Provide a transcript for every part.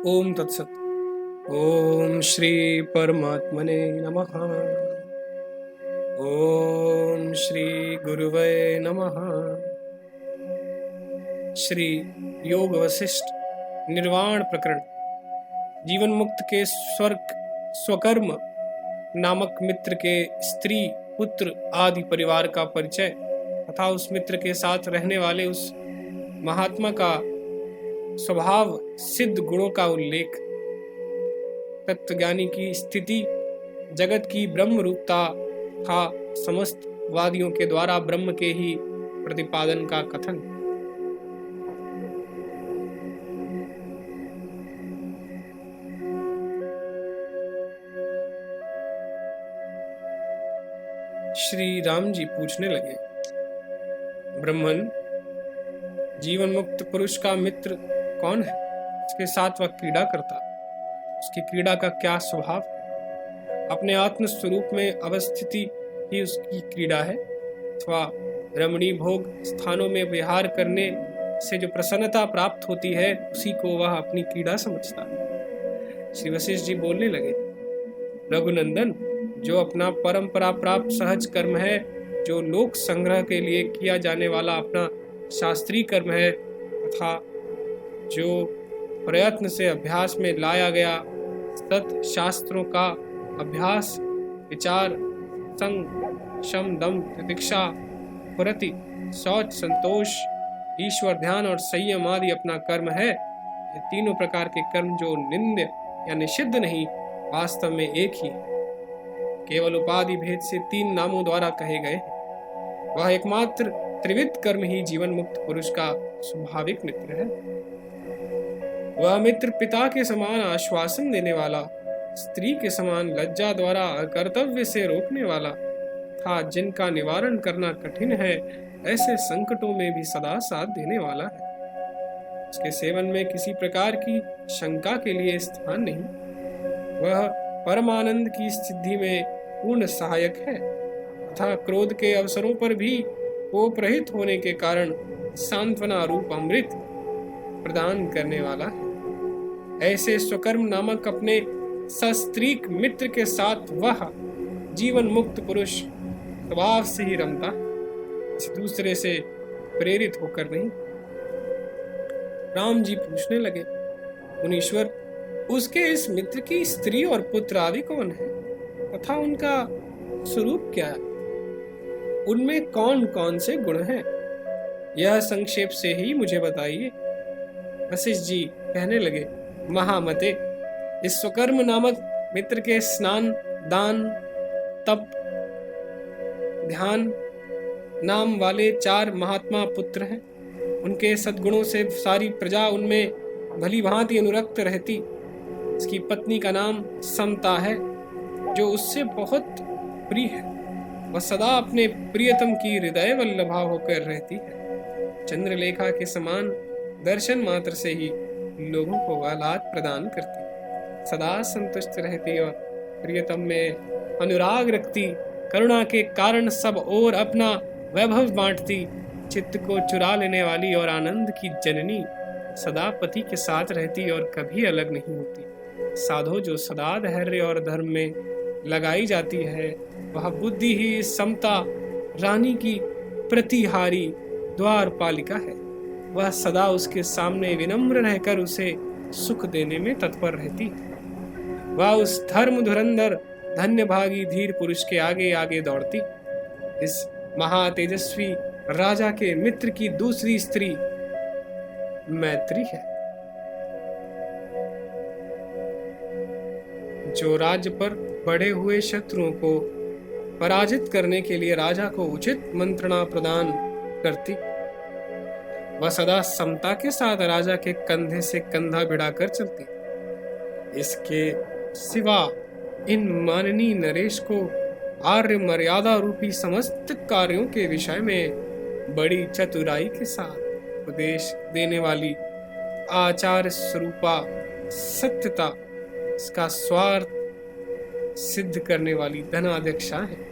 ओम तत्सत। ओम श्री परमात्मने नमः। ओम श्री गुरुवे नमः। श्री योग वशिष्ठ निर्वाण प्रकरण। जीवन मुक्त के स्वर्ग स्वकर्म नामक मित्र के स्त्री पुत्र आदि परिवार का परिचय तथा उस मित्र के साथ रहने वाले उस महात्मा का स्वभाव सिद्ध गुणों का उल्लेख, तत्वज्ञानी की स्थिति, जगत की ब्रह्म रूपता था, समस्त वादियों के द्वारा ब्रह्म के ही प्रतिपादन का कथन। श्री राम जी पूछने लगे, ब्रह्मन, जीवन मुक्त पुरुष का मित्र कौन है? उसके साथ वह क्रीड़ा करता, उसकी क्रीड़ा का क्या स्वभाव है? अपने आत्म स्वरूप में अवस्थिति ही उसकी क्रीड़ा है अथवा रमणीय भोग स्थानों में विहार करने से जो प्रसन्नता प्राप्त होती है उसी को वह अपनी क्रीड़ा समझता है। श्री वशिष्ठ जी बोलने लगे, रघुनंदन, जो अपना परंपरा प्राप्त सहज कर्म है, जो लोक संग्रह के लिए किया जाने वाला अपना शास्त्रीय कर्म है तथा जो प्रयत्न से अभ्यास में लाया गया सत शास्त्रों का अभ्यास, विचार, संग, शम, दम, प्रतीक्षा, प्रति, शौच, संतोष, ईश्वर ध्यान और संयम आदि अपना कर्म है, ये तीनों प्रकार के कर्म जो निंद्य या निषिद्ध नहीं, वास्तव में एक ही है, केवल उपाधि भेद से तीन नामों द्वारा कहे गए हैं। वह एकमात्र त्रिविध कर्म ही जीवन मुक्त पुरुष का स्वाभाविक मित्र है। वह मित्र पिता के समान आश्वासन देने वाला, स्त्री के समान लज्जा द्वारा कर्तव्य से रोकने वाला था, जिनका निवारण करना कठिन है, ऐसे संकटों में भी सदा साथ देने वाला है। उसके सेवन में किसी प्रकार की शंका के लिए स्थान नहीं। वह परमानंद की सिद्धि में पूर्ण सहायक है तथा क्रोध के अवसरों पर भी कोप रहित होने के कारण सांत्वना रूप अमृत प्रदान करने वाला है। ऐसे स्वकर्म नामक अपने सस्त्रीक मित्र के साथ वह जीवन मुक्त पुरुष स्वभाव से ही रमता, किसी दूसरे से प्रेरित होकर नहीं। राम जी पूछने लगे, मुनीश्वर, उसके इस मित्र की स्त्री और पुत्र आदि कौन है तथा उनका स्वरूप क्या है? उनमें कौन कौन से गुण हैं? यह संक्षेप से ही मुझे बताइए। वशिष्ठ जी कहने लगे, महामते, इस स्वकर्म नामक मित्र के स्नान, दान, तप, ध्यान नाम वाले 4 महात्मा पुत्र हैं। उनके सद्गुणों से सारी प्रजा उनमें भली भांति अनुरक्त रहती। इसकी पत्नी का नाम समता है, जो उससे बहुत प्रिय है। वह सदा अपने प्रियतम की हृदय वल्लभा होकर रहती है। चंद्रलेखा के समान दर्शन मात्र से ही लोगों को आह्लाद प्रदान करती, सदा संतुष्ट रहती और प्रियतम में अनुराग रखती, करुणा के कारण सब और अपना वैभव बांटती, चित्त को चुरा लेने वाली और आनंद की जननी, सदा पति के साथ रहती और कभी अलग नहीं होती। साधो जो सदा धैर्य और धर्म में लगाई जाती है, वह बुद्धि ही समता रानी की प्रतिहारी द्वारपालिका है। वह सदा उसके सामने विनम्र रहकर उसे सुख देने में तत्पर रहती है। वह उस धर्म धुरंधर धन्य भागी धीर पुरुष के आगे आगे दौड़ती। इस महातेजस्वी राजा के मित्र की दूसरी स्त्री मैत्री है, जो राज्य पर बढ़े हुए शत्रुओं को पराजित करने के लिए राजा को उचित मंत्रणा प्रदान करती। वह सदा समता के साथ राजा के कंधे से कंधा भिड़ाकर चलती। इसके सिवा इन माननीय नरेश को आर्य मर्यादा रूपी समस्त कार्यों के विषय में बड़ी चतुराई के साथ उपदेश देने वाली आचार्य स्वरूपा सत्यता, इसका स्वार्थ सिद्ध करने वाली धनाध्यक्षा है।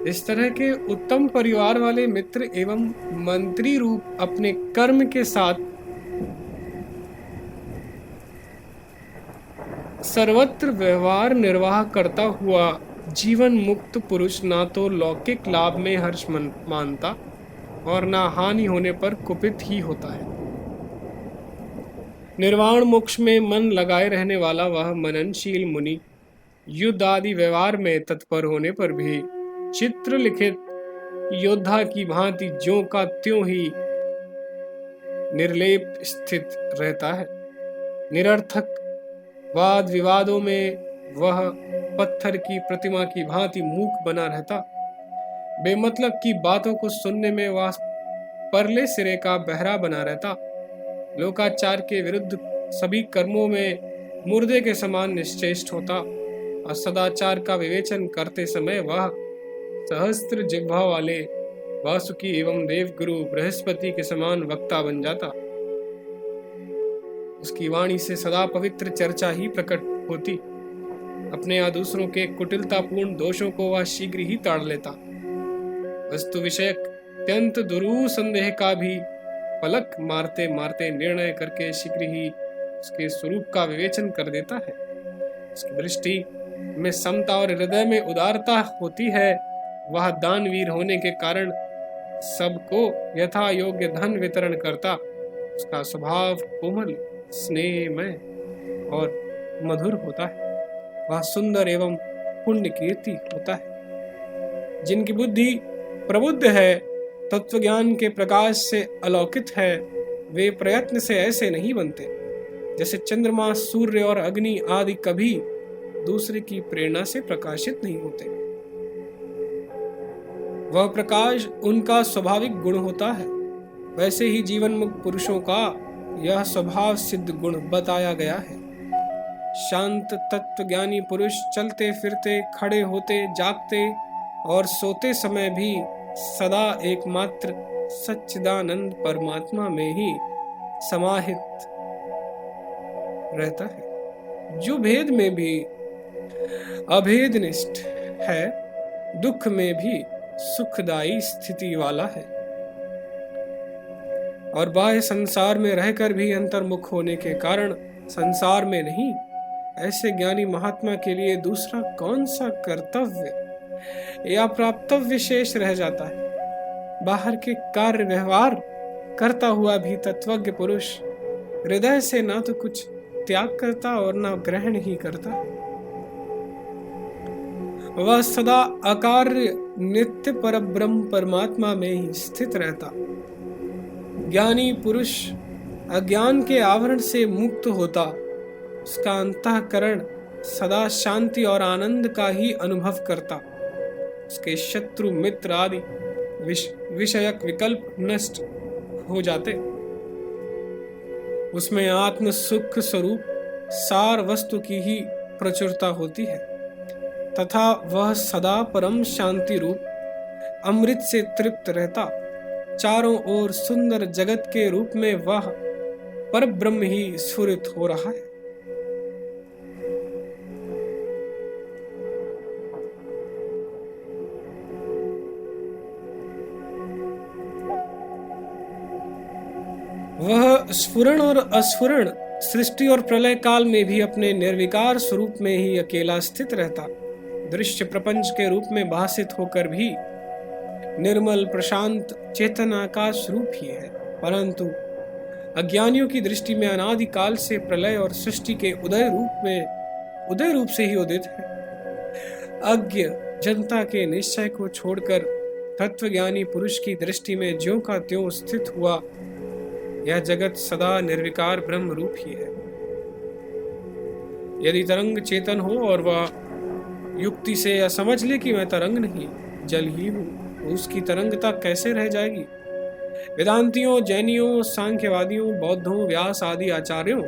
इस तरह के उत्तम परिवार वाले मित्र एवं मंत्री रूप अपने कर्म के साथ सर्वत्र व्यवहार निर्वाह करता हुआ जीवन मुक्त पुरुष ना तो लौकिक लाभ में हर्ष मानता और ना हानि होने पर कुपित ही होता है। निर्वाण मोक्ष में मन लगाए रहने वाला वह मननशील मुनि युद्ध आदि व्यवहार में तत्पर होने पर भी चित्र लिखित योद्धा की भांति ज्यों का त्यों ही निर्लेप स्थित रहता है। निरर्थक वाद विवादों में वह पत्थर की प्रतिमा की भांति मूक बना रहता। बेमतलब की बातों को सुनने में वह परले सिरे का बहरा बना रहता। लोकाचार के विरुद्ध सभी कर्मों में मुर्दे के समान निश्चेष्ट होता और सदाचार का विवेचन करते समय वह सहस्त्र जिह्वा वाले वासुकी एवं देवगुरु बृहस्पति के समान वक्ता बन जाता। उसकी वाणी से सदा पवित्र चर्चा ही प्रकट होती। अपने या दूसरों के कुटिलतापूर्ण दोषों को वह शीघ्र ही ताड़ लेता। वस्तु विषयक अत्यंत दुरूह संदेह का भी पलक मारते मारते निर्णय करके शीघ्र ही उसके स्वरूप का विवेचन कर देता है। उसकी दृष्टि में समता और हृदय में उदारता होती है। वह दानवीर होने के कारण सबको यथा योग्य धन वितरण करता। उसका स्वभाव कोमल, स्नेहमय और मधुर होता है। वह सुंदर एवं पुण्य कीर्ति होता है। जिनकी बुद्धि प्रबुद्ध है, तत्वज्ञान के प्रकाश से अलौकित है, वे प्रयत्न से ऐसे नहीं बनते जैसे चंद्रमा, सूर्य और अग्नि आदि कभी दूसरे की प्रेरणा से प्रकाशित नहीं होते। वह प्रकाश उनका स्वाभाविक गुण होता है। वैसे ही जीवन मुक्त पुरुषों का यह स्वभाव सिद्ध गुण बताया गया है। शांत तत्वज्ञानी पुरुष चलते फिरते, खड़े होते, जागते और सोते समय भी सदा एकमात्र सच्चिदानंद परमात्मा में ही समाहित रहता है, जो भेद में भी अभेदनिष्ठ है, दुख में भी सुखदायी स्थिति वाला है और बाह्य संसार में रहकर भी अंतर्मुख होने के कारण संसार में नहीं, ऐसे ज्ञानी महात्मा के लिए दूसरा कौन सा कर्तव्य या प्राप्तव्य शेष रह जाता है। बाहर के कार्य व्यवहार करता हुआ भी तत्वज्ञ पुरुष हृदय से ना तो कुछ त्याग करता और ना ग्रहण ही करता। वह सदा अकार्य नित्य परब्रह्म परमात्मा में ही स्थित रहता। ज्ञानी पुरुष अज्ञान के आवरण से मुक्त होता। उसका अंतःकरण सदा शांति और आनंद का ही अनुभव करता। उसके शत्रु मित्र आदि विषयक विकल्प नष्ट हो जाते। उसमें आत्म सुख स्वरूप सार वस्तु की ही प्रचुरता होती है तथा वह सदा परम शांति रूप अमृत से तृप्त रहता। चारों ओर सुंदर जगत के रूप में वह परब्रह्म ही स्फुरित हो रहा है। वह स्फुरण और अस्फुरण, सृष्टि और प्रलय काल में भी अपने निर्विकार स्वरूप में ही अकेला स्थित रहता। दृश्य प्रपंच के रूप में भासित होकर भी निर्मल प्रशांत चेतन आकाश रूप ही है, परंतु अज्ञानियों की दृष्टि में अनादि काल से प्रलय और सृष्टि के उदय रूप से ही उदित है। अज्ञ जनता के निश्चय को छोड़कर तत्वज्ञानी पुरुष की दृष्टि में ज्यों का त्यों स्थित हुआ यह जगत सदा निर्विकार ब्रह्म रूप ही है। यदि तरंग चेतन हो और वह युक्ति से यह समझ ले कि मैं तरंग नहीं जल ही हूं, तो उसकी तरंगता कैसे रह जाएगी। वेदांतियों, जैनियों, सांख्यवादियों, बौद्धों, व्यास आदि आचार्यों,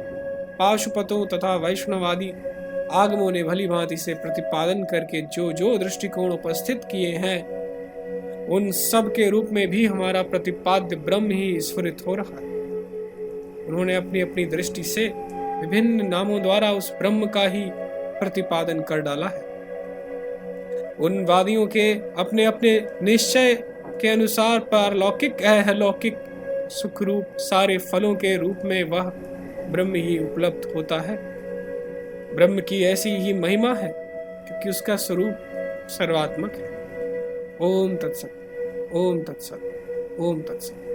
पाशुपतों तथा वैष्णवादि आगमों ने भली भांति से प्रतिपादन करके जो जो दृष्टिकोण उपस्थित किए हैं, उन सब के रूप में भी हमारा प्रतिपाद्य ब्रह्म ही स्फुरित हो रहा है। उन्होंने अपनी अपनी दृष्टि से विभिन्न नामों द्वारा उस ब्रह्म का ही प्रतिपादन कर डाला है। उन वादियों के अपने अपने निश्चय के अनुसार पारलौकिक अलौकिक सुख रूप सारे फलों के रूप में वह ब्रह्म ही उपलब्ध होता है। ब्रह्म की ऐसी ही महिमा है क्योंकि उसका स्वरूप सर्वात्मक है। ओम तत्सत, ओम तत्सत, ओम तत्सत।